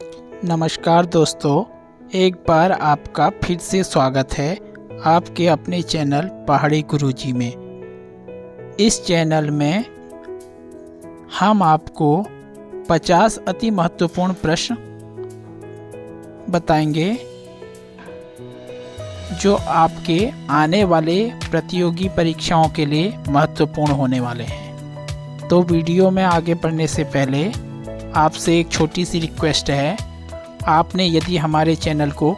नमस्कार दोस्तों, एक बार आपका फिर से स्वागत है आपके अपने चैनल पहाड़ी गुरुजी में। इस चैनल में हम आपको 50 अति महत्वपूर्ण प्रश्न बताएंगे जो आपके आने वाले प्रतियोगी परीक्षाओं के लिए महत्वपूर्ण होने वाले हैं। तो वीडियो में आगे बढ़ने से पहले आपसे एक छोटी सी रिक्वेस्ट है, आपने यदि हमारे चैनल को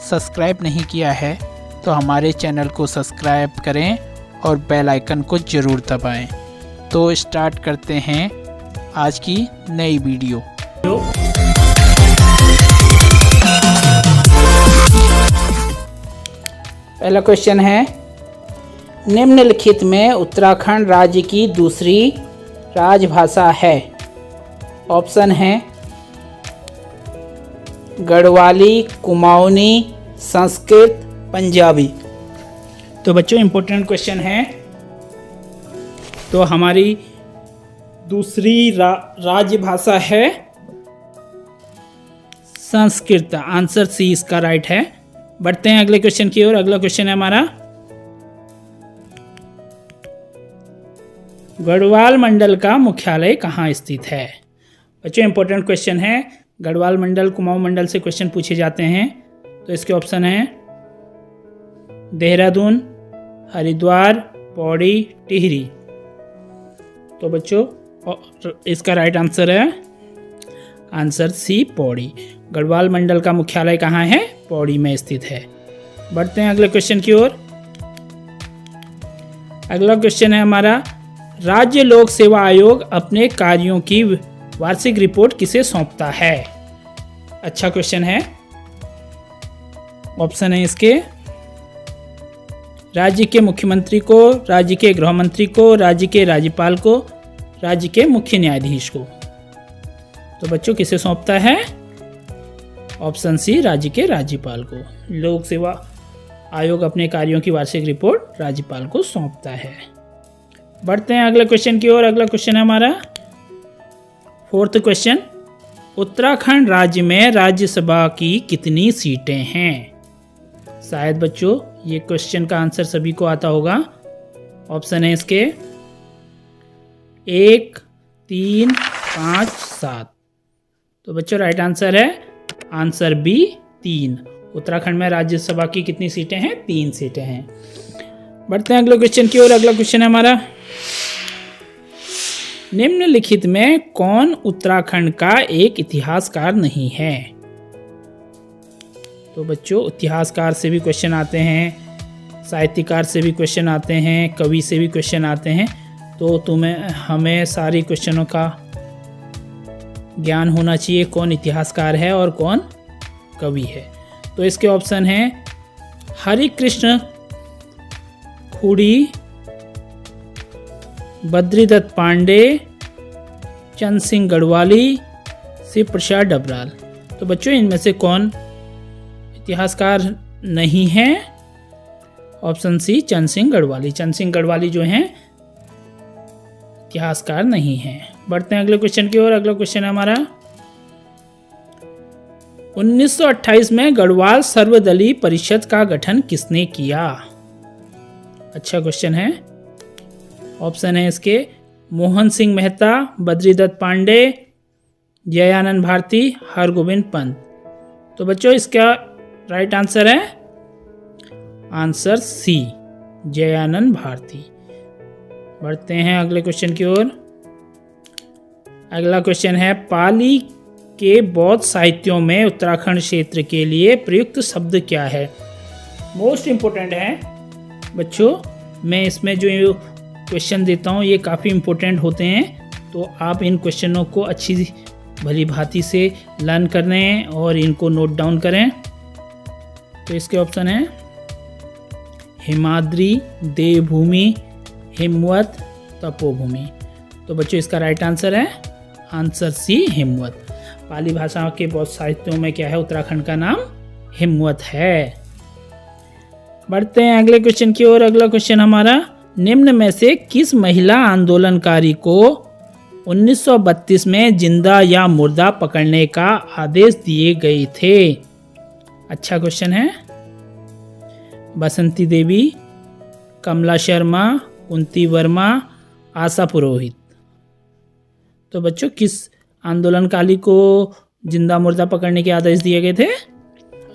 सब्सक्राइब नहीं किया है तो हमारे चैनल को सब्सक्राइब करें और बेल आइकन को ज़रूर दबाएं। तो स्टार्ट करते हैं आज की नई वीडियो। पहला क्वेश्चन है, निम्नलिखित में उत्तराखंड राज्य की दूसरी राजभाषा है। ऑप्शन है गढ़वाली, कुमाऊनी, संस्कृत, पंजाबी। तो बच्चों इम्पोर्टेंट क्वेश्चन है। तो हमारी दूसरी राजभाषा है संस्कृत। आंसर सी इसका राइट है। बढ़ते हैं अगले क्वेश्चन की ओर। अगला क्वेश्चन है हमारा, गढ़वाल मंडल का मुख्यालय कहाँ स्थित है। बच्चों इंपॉर्टेंट क्वेश्चन है। गढ़वाल मंडल, कुमाऊं मंडल से क्वेश्चन पूछे जाते हैं। तो इसके ऑप्शन है देहरादून, हरिद्वार, पौड़ी, टिहरी। तो बच्चों इसका राइट आंसर है आंसर सी, पौड़ी। गढ़वाल मंडल का मुख्यालय कहाँ है? पौड़ी में स्थित है। बढ़ते हैं अगले क्वेश्चन की ओर। अगला क्वेश्चन है हमारा, राज्य लोक सेवा आयोग अपने कार्यों की वार्षिक रिपोर्ट किसे सौंपता है। अच्छा क्वेश्चन है। ऑप्शन है इसके राज्य के मुख्यमंत्री को, राज्य के गृह मंत्री को, राज्य के राज्यपाल को, राज्य के मुख्य न्यायाधीश को। तो बच्चों किसे सौंपता है? ऑप्शन सी, राज्य के राज्यपाल को। लोक सेवा आयोग अपने कार्यों की वार्षिक रिपोर्ट राज्यपाल को सौंपता है। बढ़ते हैं अगले क्वेश्चन की ओर। अगला क्वेश्चन है हमारा फोर्थ क्वेश्चन, उत्तराखंड राज्य में राज्यसभा की कितनी सीटें हैं। शायद बच्चों ये क्वेश्चन का आंसर सभी को आता होगा। ऑप्शन है इसके 1, 3, 5, 7। तो बच्चों राइट आंसर है आंसर बी, 3। उत्तराखंड में राज्यसभा की कितनी सीटें हैं? 3 सीटें हैं। बढ़ते हैं अगले क्वेश्चन की ओर। अगला क्वेश्चन है हमारा, निम्नलिखित में कौन उत्तराखंड का एक इतिहासकार नहीं है। तो बच्चों इतिहासकार से भी क्वेश्चन आते हैं, साहित्यकार से भी क्वेश्चन आते हैं, कवि से भी क्वेश्चन आते हैं। तो हमें सारी क्वेश्चनों का ज्ञान होना चाहिए, कौन इतिहासकार है और कौन कवि है। तो इसके ऑप्शन हैं हरिकृष्ण खूड़ी, बद्रीदत्त पांडे, चंद सिंह गढ़वाली, शिव प्रसाद डबराल। तो बच्चों इनमें से कौन इतिहासकार नहीं है? ऑप्शन सी, चंद सिंह गढ़वाली। चंद सिंह गढ़वाली जो हैं इतिहासकार नहीं हैं। बढ़ते हैं अगले क्वेश्चन की ओर। अगला क्वेश्चन है हमारा, 1928 में गढ़वाल सर्वदलीय परिषद का गठन किसने किया। अच्छा क्वेश्चन है। ऑप्शन है इसके मोहन सिंह मेहता, बद्रीदत्त पांडे, जयानंद भारती, हरगोविंद पंत। तो बच्चों इसका राइट आंसर है आंसर सी, जयानंद भारती। बढ़ते हैं अगले क्वेश्चन की ओर। अगला क्वेश्चन है, पाली के बौद्ध साहित्यों में उत्तराखंड क्षेत्र के लिए प्रयुक्त शब्द क्या है। मोस्ट इम्पोर्टेंट है बच्चों। मैं इसमें जो क्वेश्चन देता हूँ ये काफ़ी इम्पोर्टेंट होते हैं। तो आप इन क्वेश्चनों को अच्छी भली भांति से लर्न कर रहे हैं और इनको नोट डाउन करें। तो इसके ऑप्शन है हिमाद्री, देवभूमि, हिमवत, तपोभूमि। तो बच्चों इसका राइट आंसर है आंसर सी, हिमवत। पाली भाषा के बहुत साहित्यों में क्या है? उत्तराखंड का नाम हिमवत है। बढ़ते हैं अगले क्वेश्चन की ओर। अगला क्वेश्चन हमारा, निम्न में से किस महिला आंदोलनकारी को 1932 में जिंदा या मुर्दा पकड़ने का आदेश दिए गए थे? अच्छा क्वेश्चन है। बसंती देवी, कमला शर्मा, कुंती वर्मा, आशा पुरोहित। तो बच्चों किस आंदोलनकाली को जिंदा मुर्दा पकड़ने के आदेश दिए गए थे?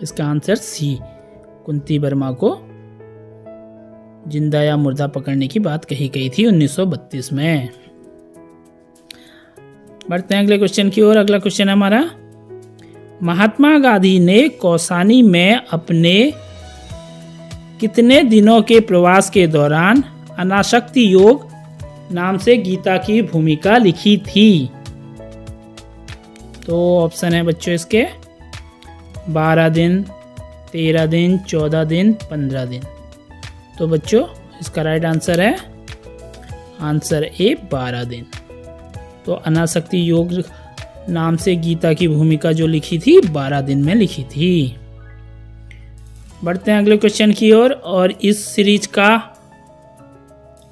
इसका आंसर सी, कुंती वर्मा को जिंदा या मुर्दा पकड़ने की बात कही गई थी 1932 में। बढ़ते हैं अगले क्वेश्चन की ओर। अगला क्वेश्चन है हमारा, महात्मा गांधी ने कौसानी में अपने कितने दिनों के प्रवास के दौरान अनासक्ति योग नाम से गीता की भूमिका लिखी थी? तो ऑप्शन है बच्चों इसके 12 दिन, 13 दिन, 14 दिन, 15 दिन। तो बच्चों इसका राइट आंसर है आंसर ए 12 दिन। तो अनासक्ति योग नाम से गीता की भूमिका जो लिखी थी 12 दिन में लिखी थी। बढ़ते हैं अगले क्वेश्चन की ओर और इस सीरीज का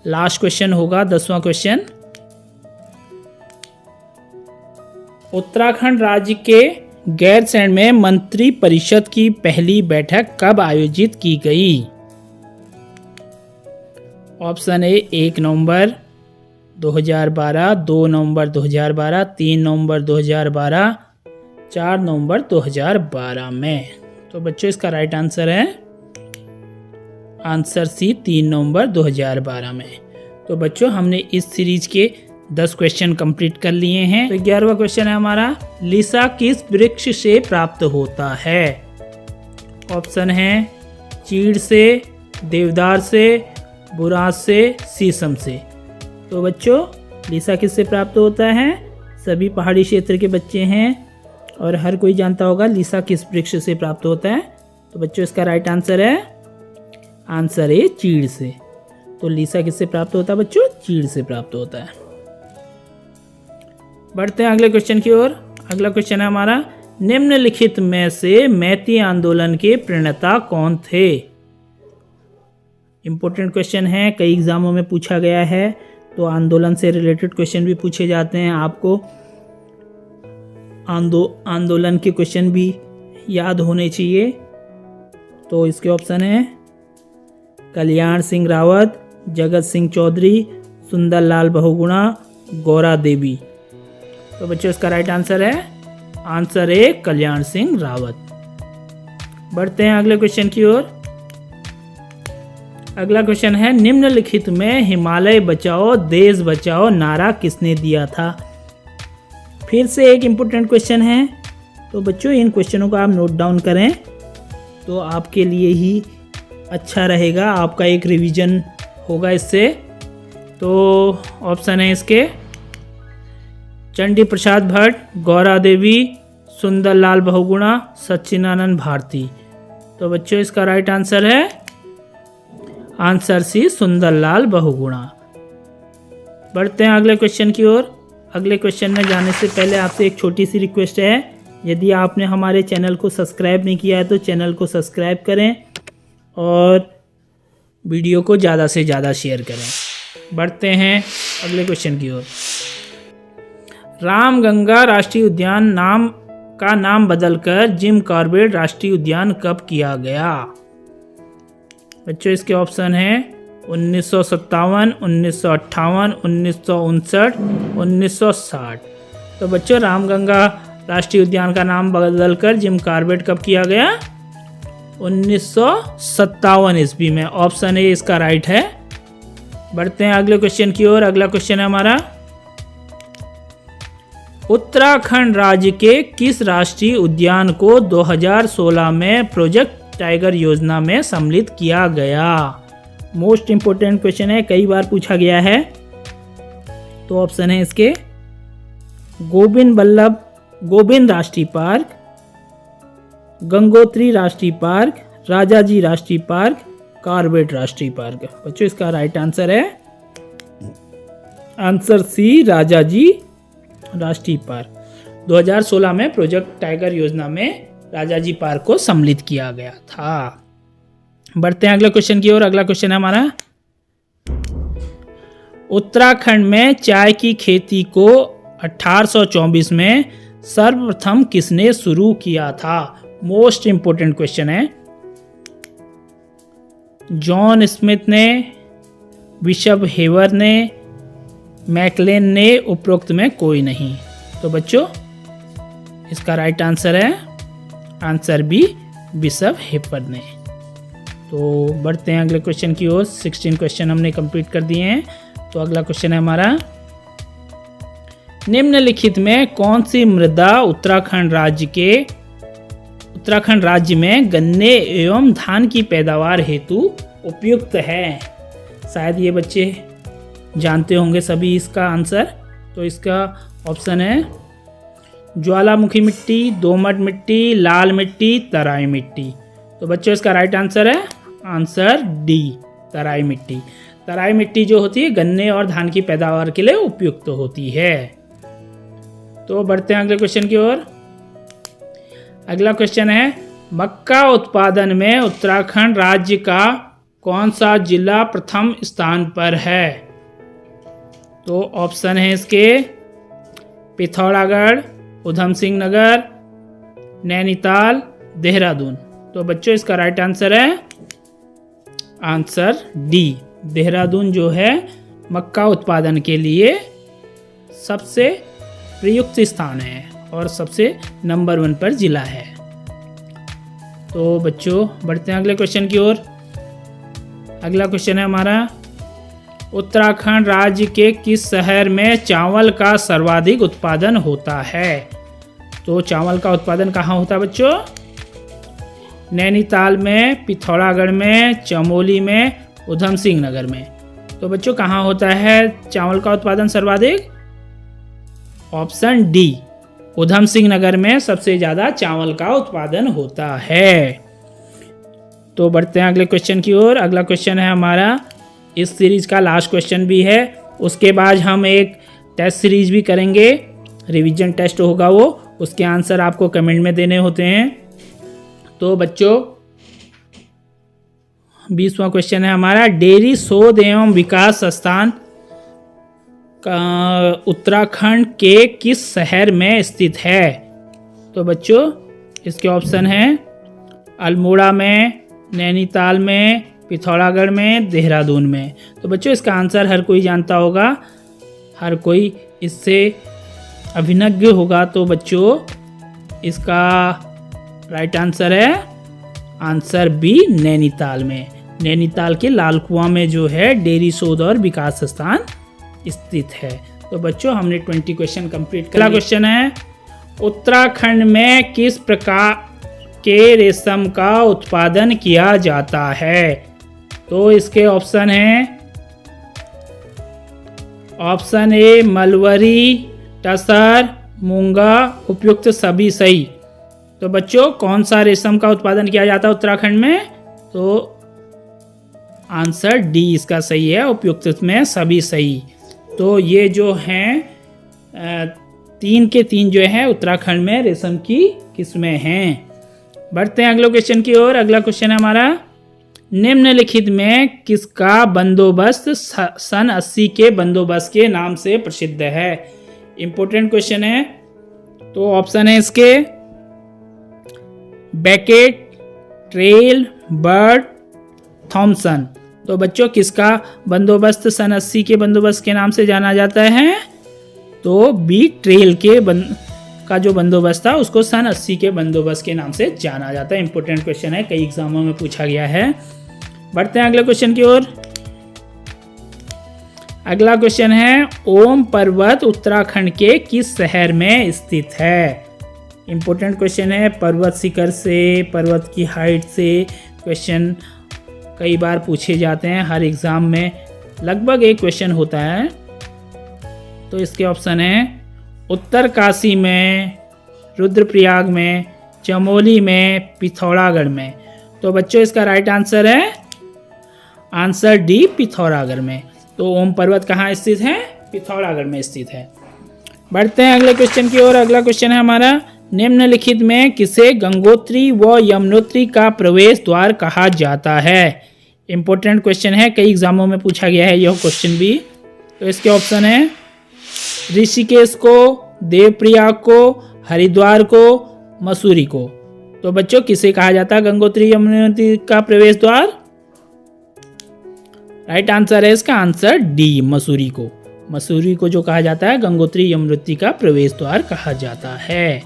लास्ट क्वेश्चन होगा 10वां क्वेश्चन। उत्तराखंड राज्य के गैरसैंण में मंत्री परिषद की पहली बैठक कब आयोजित की गई? ऑप्शन ए 1 नवंबर 2012, 2 नवंबर 2012, 3 नवंबर 2012, 4 नवंबर 2012 में। तो बच्चों इसका राइट आंसर है आंसर सी 3 नवंबर 2012 में। तो बच्चों हमने इस सीरीज के 10 क्वेश्चन कंप्लीट कर लिए हैं। तो 11वां क्वेश्चन है हमारा, लिसा किस वृक्ष से प्राप्त होता है? ऑप्शन है चीड़ से, देवदार से, बुरांस से, शीशम से। तो बच्चों लिसा किससे प्राप्त होता है? सभी पहाड़ी क्षेत्र के बच्चे हैं और हर कोई जानता होगा लिसा किस वृक्ष से प्राप्त होता है। तो बच्चों इसका राइट आंसर है आंसर ए चीड़ से। तो लिसा किससे प्राप्त होता है बच्चों? चीड़ से प्राप्त होता है। बढ़ते हैं अगले क्वेश्चन की ओर। अगला क्वेश्चन है हमारा, निम्नलिखित में से मैती आंदोलन के प्रणेता कौन थे? इंपॉर्टेंट क्वेश्चन है, कई एग्जामों में पूछा गया है। तो आंदोलन से रिलेटेड क्वेश्चन भी पूछे जाते हैं, आपको आंदोलन के क्वेश्चन भी याद होने चाहिए। तो इसके ऑप्शन है कल्याण सिंह रावत, जगत सिंह चौधरी, सुंदरलाल बहुगुणा, गौरा देवी। तो बच्चों इसका राइट आंसर है आंसर ए कल्याण सिंह रावत। बढ़ते हैं अगले क्वेश्चन की ओर। अगला क्वेश्चन है, निम्नलिखित में हिमालय बचाओ देश बचाओ नारा किसने दिया था? फिर से एक इम्पोर्टेंट क्वेश्चन है। तो बच्चों इन क्वेश्चनों को आप नोट डाउन करें तो आपके लिए ही अच्छा रहेगा, आपका एक रिवीजन होगा इससे। तो ऑप्शन है इसके चंडी प्रसाद भट्ट, गौरा देवी, सुंदरलाल बहुगुणा, सच्चिदानंद भारती। तो बच्चों इसका राइट आंसर है आंसर सी सुंदरलाल बहुगुणा। बढ़ते हैं अगले क्वेश्चन की ओर। अगले क्वेश्चन में जाने से पहले आपसे एक छोटी सी रिक्वेस्ट है, यदि आपने हमारे चैनल को सब्सक्राइब नहीं किया है तो चैनल को सब्सक्राइब करें और वीडियो को ज़्यादा से ज़्यादा शेयर करें। बढ़ते हैं अगले क्वेश्चन की ओर। रामगंगा राष्ट्रीय उद्यान का नाम बदलकर जिम कॉर्बेट राष्ट्रीय उद्यान कब किया गया? बच्चों इसके ऑप्शन हैं 1957, 1958, 1959, 1960। तो बच्चों रामगंगा राष्ट्रीय उद्यान का नाम बदलकर जिम कॉर्बेट कब किया गया? 1957 ईस्वी में। ऑप्शन ए इसका राइट है। बढ़ते हैं अगले क्वेश्चन की ओर। अगला क्वेश्चन है हमारा, उत्तराखंड राज्य के किस राष्ट्रीय उद्यान को 2016 में प्रोजेक्ट टाइगर योजना में सम्मिलित किया गया? मोस्ट इंपोर्टेंट क्वेश्चन है, कई बार पूछा गया है। तो ऑप्शन है इसके गोविंद राष्ट्रीय पार्क, गंगोत्री राष्ट्रीय पार्क, राजाजी राष्ट्रीय पार्क, कॉर्बेट राष्ट्रीय पार्क। बच्चों इसका राइट आंसर है आंसर सी राजाजी राष्ट्रीय पार्क। 2016 में प्रोजेक्ट टाइगर योजना में राजाजी पार्क को सम्मिलित किया गया था। बढ़ते हैं अगले क्वेश्चन की ओर। अगला क्वेश्चन है हमारा, उत्तराखंड में चाय की खेती को 1824 में सर्वप्रथम किसने शुरू किया था? मोस्ट इंपोर्टेंट क्वेश्चन है। जॉन स्मिथ ने, बिशप हेवर ने, मैकलेन ने, उपरोक्त में कोई नहीं। तो बच्चों इसका राइट आंसर है आंसर बी, बिशप हेवर ने। तो बढ़ते हैं अगले क्वेश्चन की ओर। 16 क्वेश्चन हमने कंप्लीट कर दिए हैं। तो अगला क्वेश्चन है हमारा, निम्नलिखित में कौन सी मृदा उत्तराखंड राज्य में गन्ने एवं धान की पैदावार हेतु उपयुक्त है? शायद ये बच्चे जानते होंगे सभी इसका आंसर। तो इसका ऑप्शन है ज्वालामुखी मिट्टी, दोमट मिट्टी, लाल मिट्टी, तराई मिट्टी। तो बच्चों इसका राइट आंसर है आंसर डी, तराई मिट्टी। तराई मिट्टी जो होती है गन्ने और धान की पैदावार के लिए उपयुक्त होती है। तो बढ़ते हैं अगले क्वेश्चन की ओर। अगला क्वेश्चन है, मक्का उत्पादन में उत्तराखंड राज्य का कौन सा जिला प्रथम स्थान पर है? तो ऑप्शन है इसके पिथौरागढ़, उधम सिंह नगर, नैनीताल, देहरादून। तो बच्चों इसका राइट आंसर है आंसर डी, देहरादून जो है मक्का उत्पादन के लिए सबसे प्रयुक्त स्थान है और सबसे नंबर 1 पर जिला है। तो बच्चों बढ़ते हैं अगले क्वेश्चन की ओर। अगला क्वेश्चन है हमारा, उत्तराखंड राज्य के किस शहर में चावल का सर्वाधिक उत्पादन होता है? तो चावल का उत्पादन कहाँ होता है बच्चों? नैनीताल में, पिथौरागढ़ में, चमोली में, उधम सिंह नगर में। तो बच्चों कहाँ होता है चावल का उत्पादन सर्वाधिक? ऑप्शन डी, उधम सिंह नगर में सबसे ज़्यादा चावल का उत्पादन होता है। तो बढ़ते हैं अगले क्वेश्चन की ओर। अगला क्वेश्चन है हमारा, इस सीरीज का लास्ट क्वेश्चन भी है। उसके बाद हम एक टेस्ट सीरीज भी करेंगे, रिवीजन टेस्ट होगा वो, उसके आंसर आपको कमेंट में देने होते हैं। तो बच्चों 20वां क्वेश्चन है हमारा, डेयरी शोध एवं विकास संस्थान उत्तराखंड के किस शहर में स्थित है? तो बच्चों इसके ऑप्शन हैं अल्मोड़ा में, नैनीताल में, पिथौरागढ़ में, देहरादून में। तो बच्चों इसका आंसर हर कोई जानता होगा, हर कोई इससे अभिज्ञ होगा। तो बच्चों इसका राइट आंसर है आंसर बी, नैनीताल में। नैनीताल के लाल कुआं में जो है डेयरी शोध और विकास संस्थान स्थित है। तो बच्चों हमने 20 क्वेश्चन कंप्लीट कर। अगला क्वेश्चन है, उत्तराखंड में किस प्रकार के रेशम का उत्पादन किया जाता है? तो इसके ऑप्शन हैं, ऑप्शन ए मलवरी, टसर, मूंगा, उपयुक्त सभी सही। तो बच्चों कौन सा रेशम का उत्पादन किया जाता है उत्तराखंड में? तो आंसर डी इसका सही है, उपयुक्त में सभी सही। तो ये जो हैं 3 के 3 जो है उत्तराखंड में रेशम की किस्में हैं। बढ़ते हैं अगले क्वेश्चन की ओर। अगला क्वेश्चन है हमारा, निम्नलिखित में किसका बंदोबस्त सन 80 के बंदोबस्त के नाम से प्रसिद्ध है? इंपॉर्टेंट क्वेश्चन है। तो ऑप्शन है इसके बैकेट, ट्रेल, बर्ड, थॉमसन। तो बच्चों किसका बंदोबस्त सन 80 के बंदोबस्त के नाम से जाना जाता है? तो बी, ट्रेल के का जो बंदोबस्त था उसको सन 80 के बंदोबस्त के नाम से जाना जाता है। इंपॉर्टेंट क्वेश्चन है, कई एग्जामों में पूछा गया है। बढ़ते हैं अगले क्वेश्चन की ओर। अगला क्वेश्चन है, ओम पर्वत उत्तराखंड के किस शहर में स्थित है? इंपॉर्टेंट क्वेश्चन है, पर्वत शिखर से, पर्वत की हाइट से क्वेश्चन कई बार पूछे जाते हैं, हर एग्ज़ाम में लगभग एक क्वेश्चन होता है। तो इसके ऑप्शन है उत्तरकाशी में, रुद्रप्रयाग में, चमोली में, पिथौरागढ़ में। तो बच्चों इसका राइट आंसर है आंसर डी, पिथौरागढ़ में। तो ओम पर्वत कहाँ स्थित है? पिथौरागढ़ में स्थित है। बढ़ते हैं अगले क्वेश्चन की ओर। अगला क्वेश्चन है हमारा, निम्नलिखित में किसे गंगोत्री व यमुनोत्री का प्रवेश द्वार कहा जाता है? इंपॉर्टेंट क्वेश्चन है, कई एग्जामों में पूछा गया है यह क्वेश्चन भी। तो इसके ऑप्शन है ऋषिकेश को, देवप्रयाग को, हरिद्वार को, मसूरी को। तो बच्चों किसे कहा जाता है गंगोत्री यमुनोत्री का प्रवेश द्वार? राइट आंसर है इसका आंसर डी, मसूरी को। मसूरी को जो कहा जाता है गंगोत्री यमुनोत्री का प्रवेश द्वार कहा जाता है।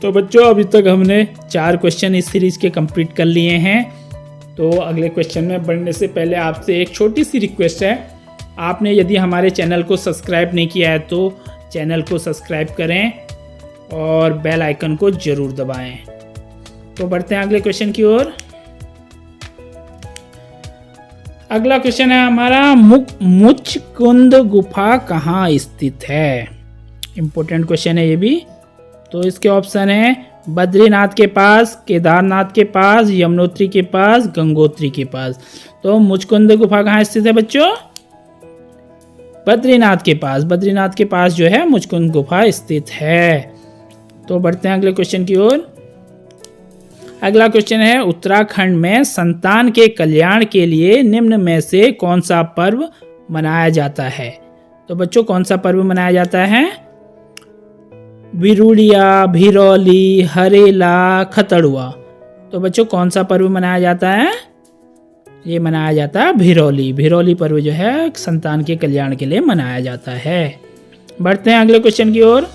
तो बच्चों अभी तक हमने 4 क्वेश्चन इस सीरीज के कंप्लीट कर लिए हैं। तो अगले क्वेश्चन में बढ़ने से पहले आपसे एक छोटी सी रिक्वेस्ट है, आपने यदि हमारे चैनल को सब्सक्राइब नहीं किया है तो चैनल को सब्सक्राइब करें और बेल आइकन को जरूर दबाएं। तो बढ़ते हैं अगले क्वेश्चन की ओर। अगला क्वेश्चन है हमारा मुचकुंद गुफा कहाँ स्थित है? इंपॉर्टेंट क्वेश्चन है ये भी। तो इसके ऑप्शन है बद्रीनाथ के पास, केदारनाथ के पास, यमुनोत्री के पास, गंगोत्री के पास। तो मुचकुंद गुफा कहाँ स्थित है बच्चों? बद्रीनाथ के पास। बद्रीनाथ के पास जो है मुचकुंद गुफा स्थित है। तो बढ़ते हैं अगले क्वेश्चन की ओर। अगला क्वेश्चन है उत्तराखंड में संतान के कल्याण के लिए निम्न में से कौन सा पर्व मनाया जाता है? तो बच्चों कौन सा पर्व मनाया जाता है? बिरुड़िया, भिरौली, हरेला, खतड़ुआ। तो बच्चों कौन सा पर्व मनाया जाता है? ये मनाया जाता है भिरौली। भिरौली पर्व जो है संतान के कल्याण के लिए मनाया जाता है। बढ़ते हैं अगले क्वेश्चन की ओर।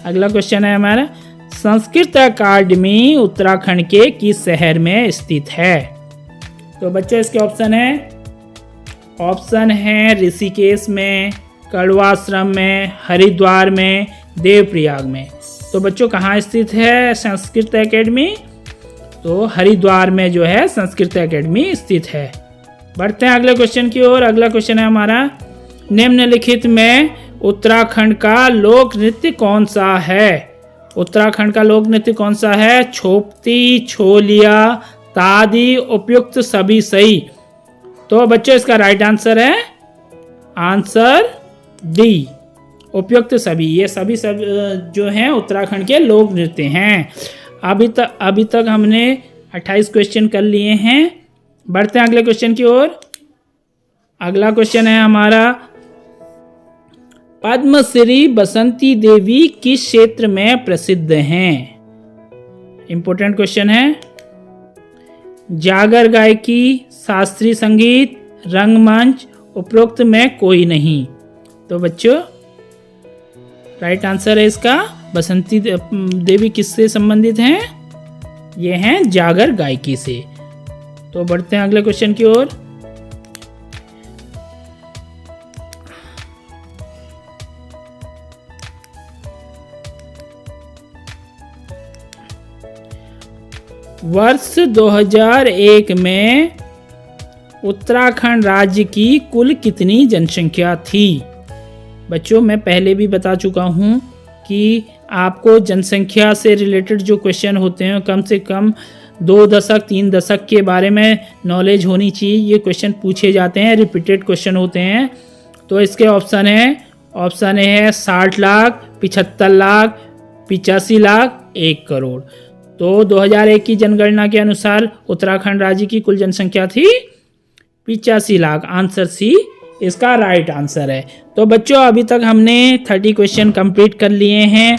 अगला क्वेश्चन है हमारा संस्कृत अकादमी उत्तराखंड के किस शहर में स्थित है? तो बच्चों इसके ऑप्शन है ऋषिकेश में, कड़वाश्रम में, हरिद्वार में, देवप्रयाग में। तो बच्चों कहाँ स्थित है संस्कृत एकेडमी? तो हरिद्वार में जो है संस्कृत एकेडमी स्थित है। बढ़ते हैं अगले क्वेश्चन की ओर। अगला क्वेश्चन है हमारा निम्नलिखित में उत्तराखंड का लोक नृत्य कौन सा है? उत्तराखंड का लोक नृत्य कौन सा है? छोपती, छोलिया, तादी, उपयुक्त सभी सही। तो बच्चों इसका राइट आंसर है आंसर डी, उपयुक्त सभी। ये सभी सब जो हैं उत्तराखंड के लोक नृत्य हैं। अभी तक हमने 28 क्वेश्चन कर लिए हैं। बढ़ते हैं अगले क्वेश्चन की ओर। अगला क्वेश्चन है हमारा पद्मश्री बसंती देवी किस क्षेत्र में प्रसिद्ध हैं? इंपॉर्टेंट क्वेश्चन है। जागर गायकी, शास्त्रीय संगीत, रंगमंच, उपरोक्त में कोई नहीं। तो बच्चों राइट आंसर है इसका बसंती देवी किससे संबंधित हैं? ये हैं जागर गायकी से। तो बढ़ते हैं अगले क्वेश्चन की ओर। वर्ष 2001 में उत्तराखंड राज्य की कुल कितनी जनसंख्या थी? बच्चों मैं पहले भी बता चुका हूँ कि आपको जनसंख्या से रिलेटेड जो क्वेश्चन होते हैं कम से कम 2 दशक 3 दशक के बारे में नॉलेज होनी चाहिए। ये क्वेश्चन पूछे जाते हैं, रिपीटेड क्वेश्चन होते हैं। तो इसके ऑप्शन ए है 60 लाख, 75 लाख, 85 लाख, 1 करोड़। तो 2001 की जनगणना के अनुसार उत्तराखंड राज्य की कुल जनसंख्या थी 85 लाख। आंसर सी इसका राइट आंसर है। तो बच्चों अभी तक हमने 30 क्वेश्चन कंप्लीट कर लिए हैं।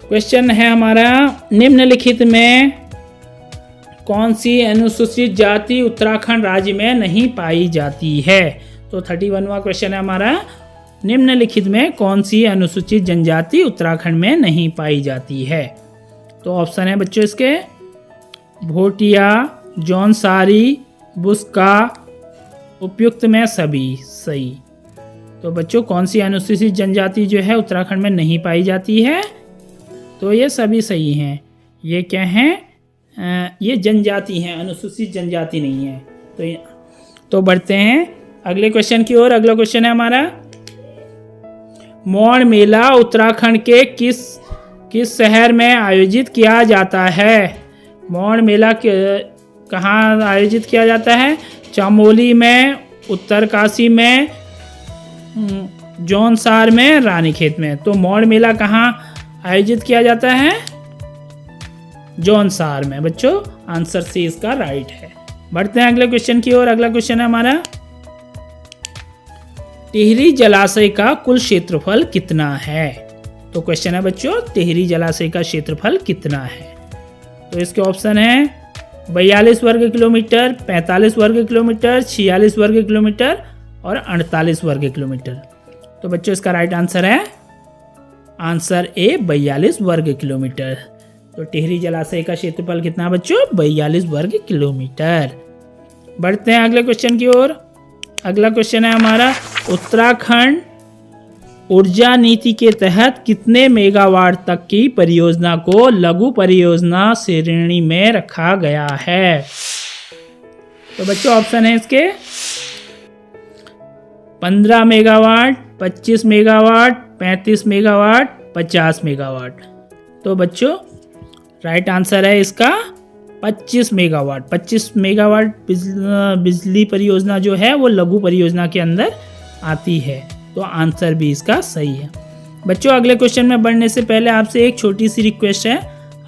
क्वेश्चन है हमारा निम्नलिखित में कौन सी अनुसूचित जाति उत्तराखंड राज्य में नहीं पाई जाती है? तो 31वां क्वेश्चन है हमारा निम्नलिखित में कौन सी अनुसूचित जनजाति उत्तराखंड में नहीं पाई जाती है? तो ऑप्शन है बच्चों इसके भोटिया, जौनसारी, बुस्का, उपयुक्त में सभी सही। तो बच्चों कौन सी अनुसूचित जनजाति जो है उत्तराखंड में नहीं पाई जाती है? तो ये सभी सही हैं। ये क्या हैं? ये जनजाति हैं, अनुसूचित जनजाति नहीं है। तो बढ़ते हैं अगले क्वेश्चन की ओर। अगला क्वेश्चन है हमारा मौड़ मेला उत्तराखंड के किस शहर में आयोजित किया जाता है? मौड़ मेला कहाँ आयोजित किया जाता है? चमोली में, उत्तरकाशी में, जौनसार में, रानीखेत में। तो मौड़ मेला कहाँ आयोजित किया जाता है? जौनसार में। बच्चों आंसर सी इसका राइट है। बढ़ते हैं अगले क्वेश्चन की ओर। अगला क्वेश्चन है हमारा टिहरी जलाशय का कुल क्षेत्रफल कितना है? तो क्वेश्चन है बच्चों, टिहरी जलाशय का क्षेत्रफल कितना है? तो इसके ऑप्शन है 42 वर्ग किलोमीटर, 45 वर्ग किलोमीटर, 46 वर्ग किलोमीटर और 48 वर्ग किलोमीटर। तो बच्चों इसका राइट आंसर है आंसर ए 42 वर्ग किलोमीटर। तो टिहरी जलाशय का क्षेत्रफल कितना बच्चों? 42 वर्ग किलोमीटर। बढ़ते हैं अगले क्वेश्चन की ओर। अगला क्वेश्चन है हमारा, उत्तराखंड ऊर्जा नीति के तहत कितने मेगावाट तक की परियोजना को लघु परियोजना श्रेणी में रखा गया है? तो बच्चों ऑप्शन है इसके 15 मेगावाट, 25 मेगावाट, 35 मेगावाट, 50 मेगावाट। तो बच्चों राइट आंसर है इसका 25 मेगावाट। 25 मेगावाट बिजली परियोजना जो है वो लघु परियोजना के अंदर आती है। तो आंसर भी इसका सही है। बच्चों अगले क्वेश्चन में बढ़ने से पहले आपसे एक छोटी सी रिक्वेस्ट है,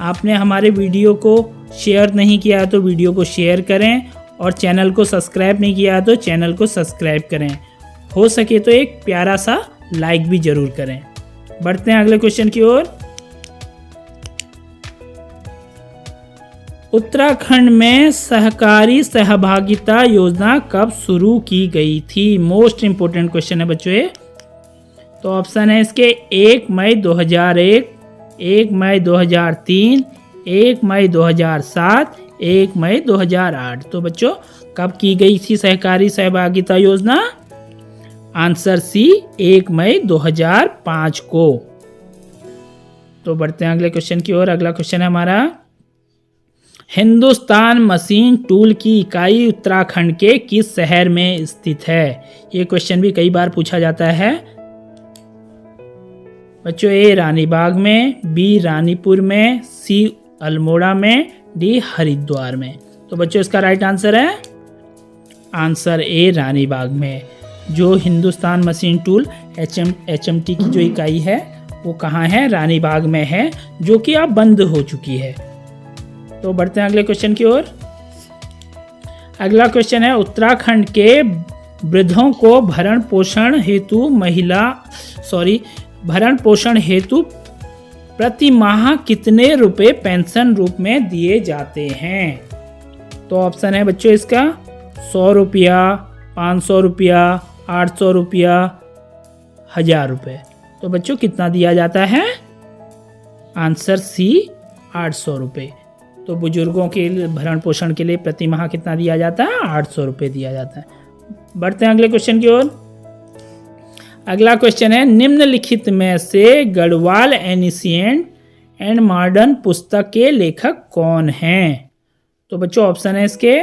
आपने हमारे वीडियो को शेयर नहीं किया तो वीडियो को शेयर करें और चैनल को सब्सक्राइब नहीं किया तो चैनल को सब्सक्राइब करें। हो सके तो एक प्यारा सा लाइक भी जरूर करें। बढ़ते हैं अगले क्वेश्चन की ओर। उत्तराखंड में सहकारी सहभागिता योजना कब शुरू की गई थी? मोस्ट इंपोर्टेंट क्वेश्चन है बच्चों ये। तो ऑप्शन है इसके 1 मई 2001, 1 मई 2003, 1 मई 2007, 1 मई 2008। तो बच्चों कब की गई थी सहकारी सहभागिता योजना? आंसर सी 1 मई 2005 को। तो बढ़ते हैं अगले क्वेश्चन की ओर। अगला क्वेश्चन है हमारा, हिंदुस्तान मशीन टूल की इकाई उत्तराखंड के किस शहर में स्थित है? ये क्वेश्चन भी कई बार पूछा जाता है बच्चों। ए रानीबाग में, बी रानीपुर में, सी अल्मोड़ा में, डी हरिद्वार में। तो बच्चों इसका राइट आंसर है आंसर ए रानीबाग में। जो हिंदुस्तान मशीन टूल HMT की जो इकाई है वो कहाँ है? रानीबाग में है, जो कि अब बंद हो चुकी है। तो बढ़ते हैं अगले क्वेश्चन की ओर। अगला क्वेश्चन है, उत्तराखंड के वृद्धों को भरण पोषण हेतु प्रति माह कितने रुपए पेंशन रूप में दिए जाते हैं? तो ऑप्शन है बच्चों इसका 100 रुपया, 500 रुपया, 800 रुपया, 1000 रुपये। तो बच्चों कितना दिया जाता है? आंसर सी 800 रुपये। तो बुजुर्गों के भरण पोषण के लिए प्रति माह कितना दिया जाता है? 800 रुपये दिया जाता है। बढ़ते हैं अगले क्वेश्चन की ओर। अगला क्वेश्चन है, निम्नलिखित में से गढ़वाल एनिशिएंट एंड मॉडर्न पुस्तक के लेखक कौन हैं? तो बच्चों ऑप्शन है इसके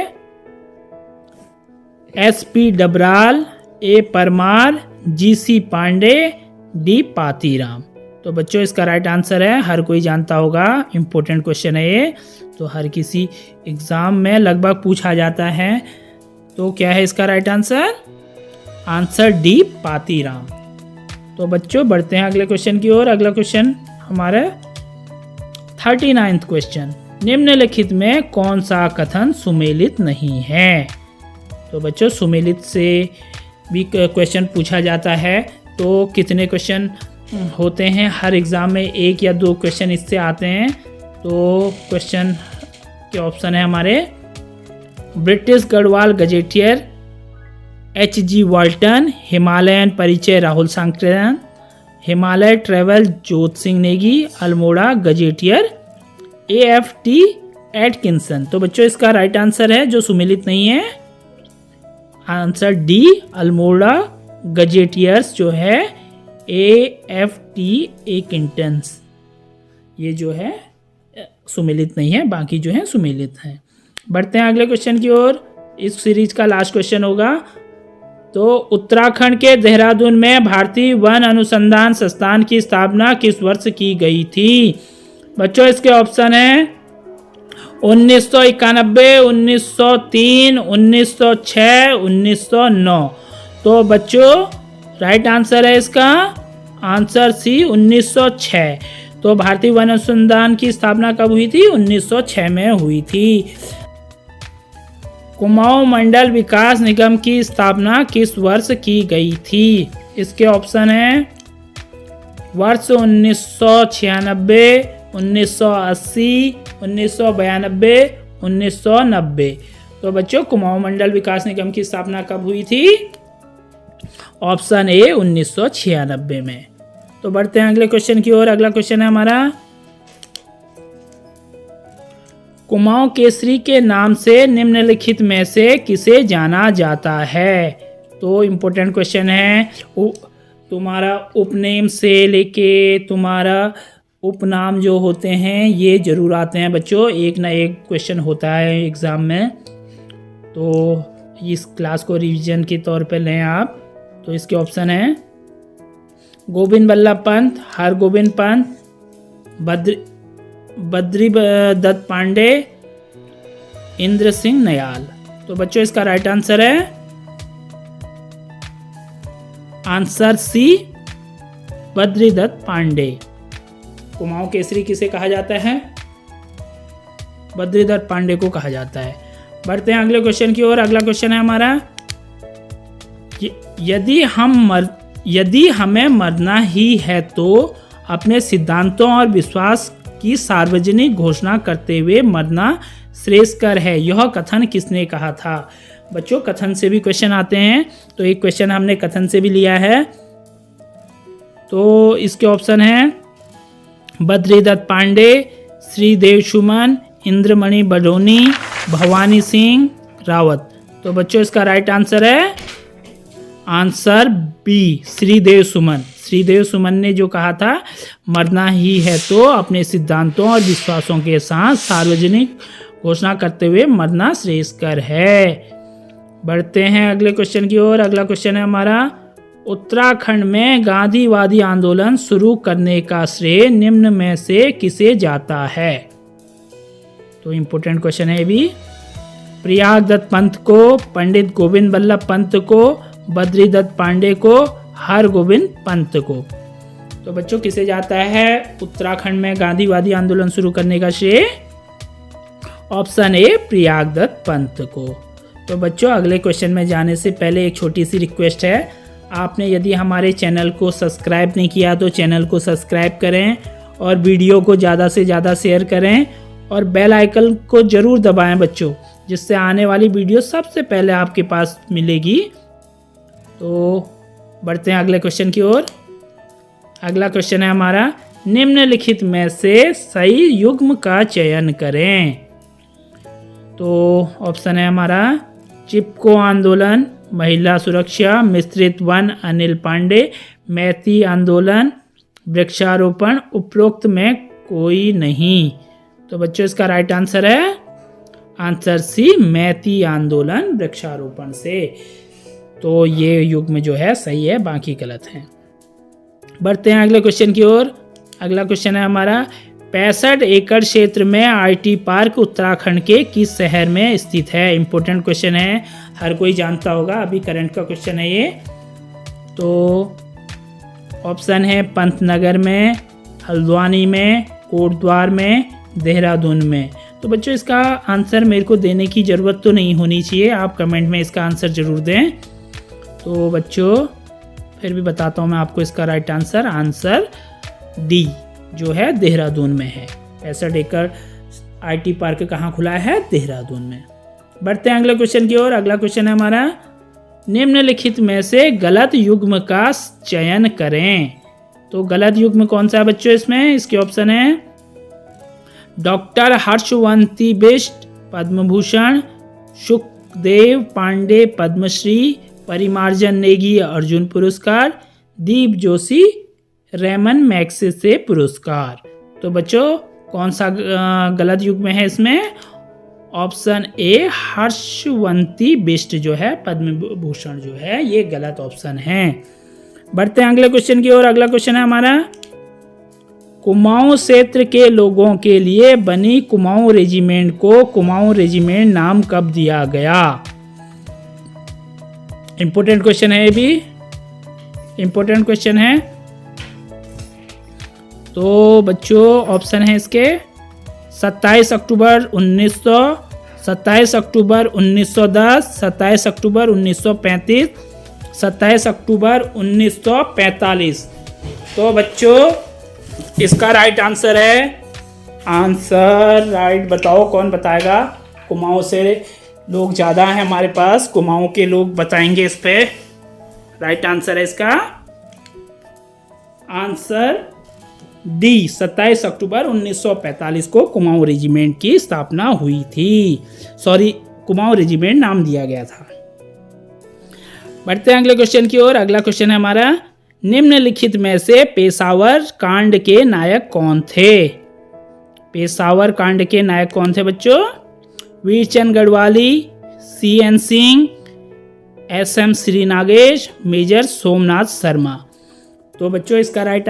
SP Dabral, A Parmar, GC Pandey, D Patiram. तो बच्चों इसका राइट आंसर है, हर कोई जानता होगा, इम्पोर्टेंट क्वेश्चन है ये, तो हर किसी एग्जाम में लगभग पूछा जाता है। तो क्या है इसका right answer? Answer D Patiram. तो बच्चों बढ़ते हैं अगले क्वेश्चन की ओर। अगला क्वेश्चन हमारा 39वां क्वेश्चन, निम्नलिखित में कौन सा कथन सुमेलित नहीं है? तो बच्चों सुमेलित से भी क्वेश्चन पूछा जाता है। तो कितने क्वेश्चन होते हैं हर एग्ज़ाम में? 1 या 2 क्वेश्चन इससे आते हैं। तो क्वेश्चन के ऑप्शन है हमारे, British Garhwal gazetteer HG Walton, Himalayan परिचय राहुल सांकृत्यायन, हिमालय ट्रेवल जोत Singh Negi, Almora gazetteer AFT Atkinson. तो बच्चों इसका राइट आंसर है जो सुमेलित नहीं है, आंसर डी अल्मोड़ा गजेटियर्स जो है AFT एटकिंसन, ये जो है सुमेलित नहीं है, बाकी जो है सुमेलित है। बढ़ते हैं अगले क्वेश्चन की ओर। इस सीरीज का लास्ट क्वेश्चन होगा। तो उत्तराखंड के देहरादून में भारतीय वन अनुसंधान संस्थान की स्थापना किस वर्ष की गई थी? बच्चों इसके ऑप्शन है 1991, 1903, 1906, 1909। तो बच्चों राइट आंसर है इसका आंसर सी 1906। तो भारतीय वन अनुसंधान की स्थापना कब हुई थी? 1906 में हुई थी। कुमाऊं मंडल विकास निगम की स्थापना किस वर्ष की गई थी? इसके ऑप्शन हैं वर्ष 1996, 1980, 1992, 1990। तो बच्चों कुमाऊं मंडल विकास निगम की स्थापना कब हुई थी? ऑप्शन ए 1996 में। तो बढ़ते हैं अगले क्वेश्चन की ओर। अगला क्वेश्चन है हमारा, कुमाऊं केसरी के नाम से निम्नलिखित में से किसे जाना जाता है? तो इम्पोर्टेंट क्वेश्चन है। तुम्हारा उपनेम से लेके तुम्हारा उपनाम जो होते हैं ये जरूर आते हैं बच्चों, एक ना एक क्वेश्चन होता है एग्ज़ाम में। तो इस क्लास को रिवीजन के तौर पे लें आप। तो इसके ऑप्शन हैं गोविंद बल्लभ पंत, हरगोविंद पंत, बद्री दत्त पांडे, इंद्र सिंह नयाल। तो बच्चों इसका राइट आंसर है आंसर सी, बद्री दत्त पांडे। कुमाऊं केसरी किसे कहा जाता है? बद्री दत्त पांडे को कहा जाता है। बढ़ते हैं अगले क्वेश्चन की ओर। अगला क्वेश्चन है हमारा, यदि हमें मरना ही है तो अपने सिद्धांतों और विश्वास की सार्वजनिक घोषणा करते हुए मरना श्रेयस्कर है, यह कथन किसने कहा था? बच्चों कथन से भी क्वेश्चन आते हैं, तो एक क्वेश्चन हमने कथन से भी लिया है। तो इसके ऑप्शन हैं बद्री दत्त पांडे, श्रीदेव सुमन, इंद्रमणि बडोनी, भवानी सिंह रावत। तो बच्चों इसका राइट आंसर है आंसर बी, श्रीदेव सुमन। श्रीदेव सुमन ने जो कहा था मरना ही है तो अपने सिद्धांतों और विश्वासों के साथ सार्वजनिक घोषणा करते हुए मरना श्रेयस्कर है। बढ़ते हैं अगले क्वेश्चन की ओर। अगला क्वेश्चन है हमारा, उत्तराखंड में गांधीवादी आंदोलन शुरू करने का श्रेय निम्न में से किसे जाता है? तो इम्पोर्टेंट क्वेश्चन है भी। प्रयाग दत्त पंत को, पंडित गोविंद बल्लभ पंत को, बद्री दत्त पांडे को, हरगोविंद पंत को। तो बच्चों किसे जाता है उत्तराखंड में गांधीवादी आंदोलन शुरू करने का श्रेय? ऑप्शन ए प्रयाग दत्त पंत को। तो बच्चों अगले क्वेश्चन में जाने से पहले एक छोटी सी रिक्वेस्ट है, आपने यदि हमारे चैनल को सब्सक्राइब नहीं किया तो चैनल को सब्सक्राइब करें और वीडियो को ज़्यादा से ज़्यादा शेयर करें और बेल आइकन को ज़रूर दबाएं बच्चों, जिससे आने वाली वीडियो सबसे पहले आपके पास मिलेगी। तो बढ़ते हैं अगले क्वेश्चन की ओर। अगला क्वेश्चन है हमारा, निम्नलिखित में से सही युग्म का चयन करें। तो ऑप्शन है हमारा चिपको आंदोलन, महिला सुरक्षा, मिश्रित वन अनिल पांडे, मैती आंदोलन, वृक्षारोपण, उपरोक्त में कोई नहीं। तो बच्चों इसका राइट आंसर है आंसर सी, मैती आंदोलन वृक्षारोपण से। तो ये युग्म जो है सही है, बाकी गलत है। बढ़ते हैं अगले क्वेश्चन की ओर। अगला क्वेश्चन है हमारा, 65 एकड़ क्षेत्र में आईटी पार्क उत्तराखंड के किस शहर में स्थित है? इंपॉर्टेंट क्वेश्चन है, हर कोई जानता होगा, अभी करंट का क्वेश्चन है ये। तो ऑप्शन है पंतनगर में, हल्द्वानी में, कोटद्वार में, देहरादून में। तो बच्चों इसका आंसर मेरे को देने की ज़रूरत तो नहीं होनी चाहिए, आप कमेंट में इसका आंसर ज़रूर दें। तो बच्चों फिर भी बताता हूँ मैं आपको इसका राइट आंसर, आंसर डी जो है देहरादून में है। 65 एकड़ आईटी पार्क कहाँ खुला है? देहरादून में। बढ़ते हैं अगले क्वेश्चन की ओर। अगला क्वेश्चन है हमारा, निम्नलिखित में से गलत युग्म का चयन करें। तो गलत युग्म कौन सा है बच्चों इसमें? इसके ऑप्शन है डॉक्टर हर्षवंती बिष्ट पद्म भूषण, सुखदेव पांडे पद्मश्री, परिमार्जन नेगी अर्जुन पुरस्कार, दीप जोशी रेमन मैग्सेसे पुरस्कार। तो बच्चों कौन सा गलत युग्म है इसमें? ऑप्शन ए हर्षवंती बिष्ट जो है पद्म भूषण जो है ये गलत ऑप्शन है। बढ़ते हैं अगले क्वेश्चन की ओर। अगला क्वेश्चन है हमारा, कुमाऊं क्षेत्र के लोगों के लिए बनी कुमाऊं रेजिमेंट को कुमाऊं रेजिमेंट नाम कब दिया गया? इंपॉर्टेंट क्वेश्चन है, ये भी इंपॉर्टेंट क्वेश्चन है। तो बच्चों ऑप्शन है इसके 27 अक्टूबर 1900, 27 अक्टूबर 1910, 27 अक्टूबर 1935, 27 अक्टूबर 1945। तो बच्चों इसका राइट आंसर है, आंसर राइट बताओ कौन बताएगा। कुमाऊं से लोग ज़्यादा हैं हमारे पास, कुमाऊं के लोग बताएंगे इस पे। राइट आंसर है इसका आंसर डी, 27 अक्टूबर 1945 को कुमाऊं रेजिमेंट की स्थापना हुई थी। सॉरी, कुमाऊं रेजिमेंट नाम दिया गया था। बढ़ते हैं अगले क्वेश्चन की ओर। अगला क्वेश्चन है हमारा, निम्नलिखित में से पेशावर कांड के नायक कौन थे? पेशावर कांड के नायक कौन थे बच्चों? Virchand Garhwali, CN Singh, SM Shri Nagesh, major Somnath Sharma. तो बच्चों इसका राइट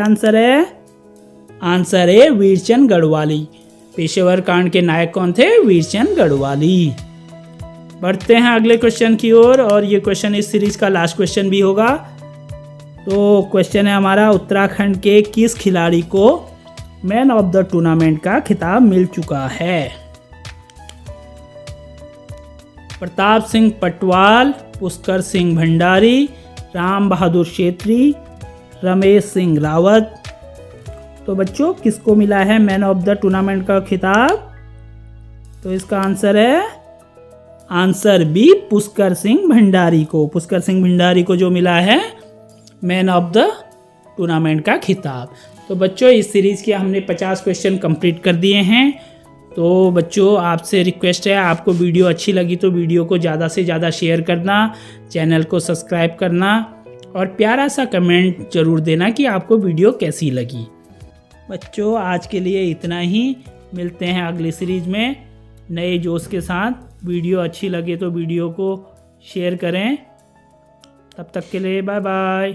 आंसर है वीरचंद गढ़वाली। पेशेवर कांड के नायक कौन थे? वीरचंद गढ़वाली। बढ़ते हैं अगले क्वेश्चन की ओर, और ये क्वेश्चन इस सीरीज का लास्ट क्वेश्चन भी होगा। तो क्वेश्चन है हमारा, उत्तराखंड के किस खिलाड़ी को मैन ऑफ द टूर्नामेंट का खिताब मिल चुका है? प्रताप सिंह पटवाल, पुष्कर सिंह भंडारी, राम बहादुर क्षेत्री, रमेश सिंह रावत। तो बच्चों किसको मिला है मैन ऑफ द टूर्नामेंट का खिताब? तो इसका आंसर है आंसर बी, पुष्कर सिंह भंडारी को। पुष्कर सिंह भंडारी को जो मिला है मैन ऑफ द टूर्नामेंट का खिताब। तो बच्चों इस सीरीज़ के हमने 50 क्वेश्चन कंप्लीट कर दिए हैं। तो बच्चों आपसे रिक्वेस्ट है, आपको वीडियो अच्छी लगी तो वीडियो को ज़्यादा से ज़्यादा शेयर करना, चैनल को सब्सक्राइब करना और प्यारा सा कमेंट ज़रूर देना कि आपको वीडियो कैसी लगी। बच्चों आज के लिए इतना ही, मिलते हैं अगली सीरीज़ में नए जोश के साथ। वीडियो अच्छी लगे तो वीडियो को शेयर करें। तब तक के लिए बाय बाय।